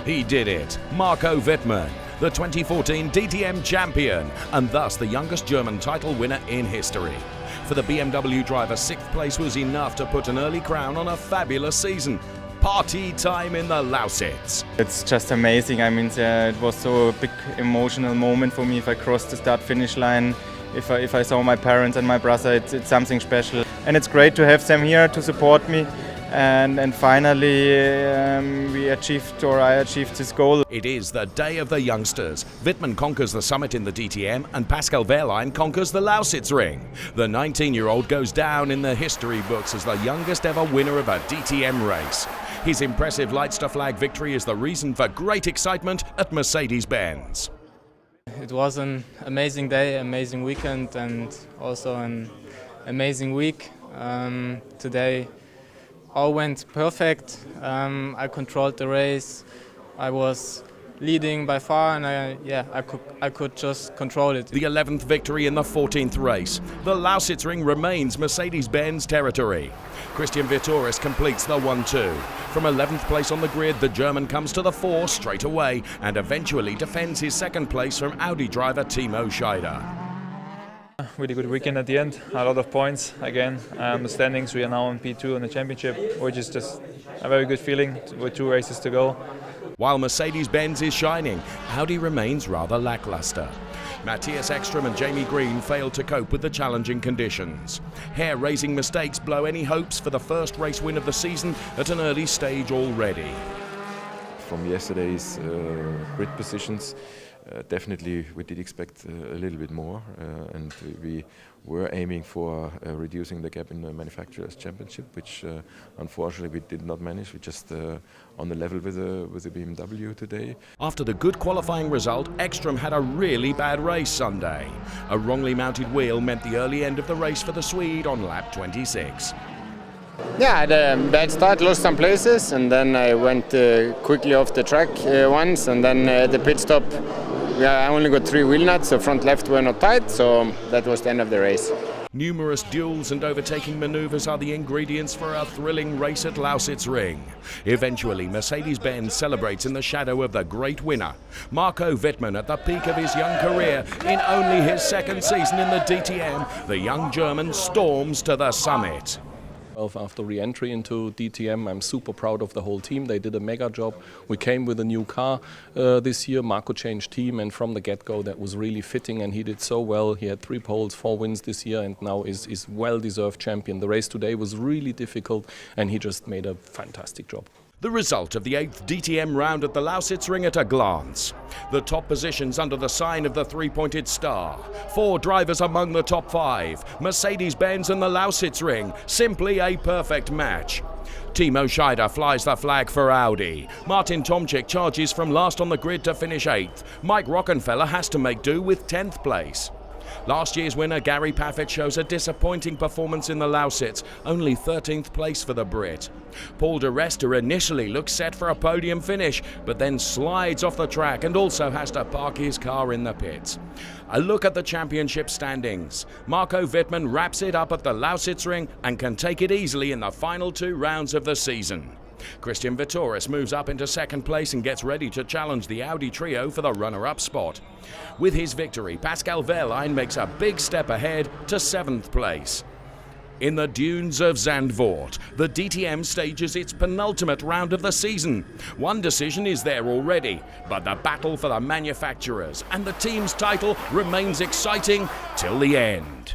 He did it. Marco Wittmann, the 2014 DTM champion, and thus the youngest German title winner in history. For the BMW driver, 6th place was enough to put an early crown on a fabulous season. Party time in the Lausitz. It's just amazing. I mean, it was so a big emotional moment for me. If I crossed the start-finish line, if I saw my parents and my brother, it's something special. And it's great to have them here to support me. And finally, I achieved this goal. It is the day of the youngsters. Wittmann conquers the summit in the DTM and Pascal Wehrlein conquers the Laustizring. The 19-year-old goes down in the history books as the youngest ever winner of a DTM race. His impressive Leitster flag victory is the reason for great excitement at Mercedes-Benz. It was an amazing day, amazing weekend, and also an amazing week. Today all went perfect. I controlled the race. I was leading by far, and I could just control it. The 11th victory in the 14th race. The Lausizring remains Mercedes-Benz territory. Christian Vittoris completes the 1-2. From 11th place on the grid, the German comes to the 4 straight away and eventually defends his 2nd place from Audi driver Timo Scheider. Really good weekend at the end, a lot of points again. The standings, we are now on P2 in the championship, which is just a very good feeling with 2 races to go. While Mercedes-Benz is shining, Audi remains rather lackluster. Matthias Ekstrom and Jamie Green failed to cope with the challenging conditions. Hair-raising mistakes blow any hopes for the first race win of the season at an early stage already. From yesterday's grid positions, definitely we did expect a little bit more, and we were aiming for reducing the gap in the Manufacturers' Championship, which unfortunately we did not manage. We just on the level with the BMW today. After the good qualifying result, Ekstrom had a really bad race Sunday. A wrongly mounted wheel meant the early end of the race for the Swede on lap 26. Yeah, I had a bad start, lost some places, and then I went quickly off the track once, and then at the pit stop I only got 3 wheel nuts, so front left were not tight, so that was the end of the race. Numerous duels and overtaking maneuvers are the ingredients for a thrilling race at Laustizring. Eventually, Mercedes-Benz celebrates in the shadow of the great winner. Marco Wittmann, at the peak of his young career, in only his 2nd season in the DTM, the young German storms to the summit. After re-entry into DTM, I'm super proud of the whole team. They did a mega job. We came with a new car this year. Marco changed team, and from the get-go that was really fitting, and he did so well. He had 3 poles, 4 wins this year, and now is well-deserved champion. The race today was really difficult, and he just made a fantastic job. The result of the 8th DTM round at the Lausizring at a glance. The top positions under the sign of the 3-pointed star. 4 drivers among the top 5. Mercedes-Benz and the Lausizring. Simply a perfect match. Timo Scheider flies the flag for Audi. Martin Tomczyk charges from last on the grid to finish 8th. Mike Rockenfeller has to make do with 10th place. Last year's winner Gary Paffett shows a disappointing performance in the Lausitz, only 13th place for the Brit. Paul de Rester initially looks set for a podium finish, but then slides off the track and also has to park his car in the pits. A look at the championship standings. Marco Wittmann wraps it up at the Lausizring and can take it easily in the final 2 rounds of the season. Christian Vittoris moves up into 2nd place and gets ready to challenge the Audi trio for the runner-up spot. With his victory, Pascal Wehrlein makes a big step ahead to 7th place. In the dunes of Zandvoort, the DTM stages its penultimate round of the season. One decision is there already, but the battle for the manufacturers and the team's title remains exciting till the end.